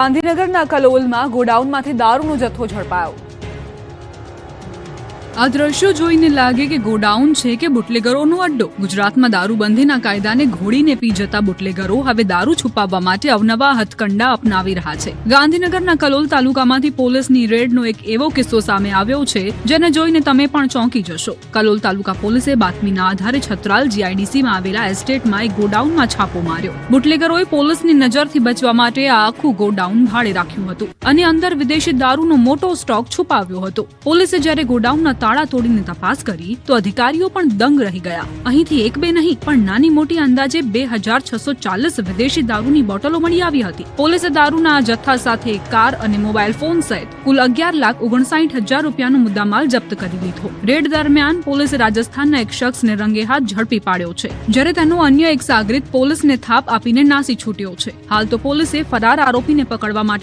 ગાંધીનગરના કલોલમાં ગોડાઉનમાંથી દારૂનો જથ્થો ઝડપાયો। આ દ્રશ્યો જોઈને લાગે કે ગોડાઉન છે કે બુટલેગરોનો અડ્ડો। ગુજરાતમાં દારૂબંધીના કાયદાને ઘોડીને પી જતા બુટલેગરો હવે દારૂ છુપાવવા માટે અવનવા હથકંડા અપનાવી રહ્યા છે। ગાંધીનગરના કલોલ તાલુકામાંથી પોલીસની રેડનો એક એવો કિસ્સો સામે આવ્યો છે જેને જોઈને તમે પણ ચોંકી જશો। કલોલ તાલુકા પોલીસે બાતમીના આધારે છત્રાલ જીઆઈડીસીમાં આવેલા એસ્ટેટમાં એક ગોડાઉનમાં છાપો માર્યો। બુટલેગરોએ પોલીસની નજરથી બચવા માટે આ આખું ગોડાઉન ભાડે રાખ્યું હતું અને અંદર વિદેશી દારૂનો મોટો સ્ટોક છુપાવ્યો હતો। પોલીસે જ્યારે ગોડાઉનના તાળા તોડીને તપાસ કરી તો અધિકારીઓ પણ દંગ રહી ગયા। અહીંથી એક બે નહીં પણ નાની મોટી અંદાજે 2640 વિદેશી દારૂની બોટલો મળી આવી હતી। પોલીસે દારૂના આ જથ્થા સાથે એક કાર અને મોબાઈલ ફોન સહિત કુલ 11,59,000 રૂપિયાનો મુદ્દામાલ જપ્ત કરી લીધો। રેડ દરમિયાન પોલીસે રાજસ્થાનના એક શખ્સને રંગે હાથ ઝડપી પાડ્યો છે જ્યારે તેનો અન્ય એક સાગરીત પોલીસને થાપ આપીને નાસી છૂટ્યો છે। હાલ તો પોલીસે ફરાર આરોપીને પકડવા માટે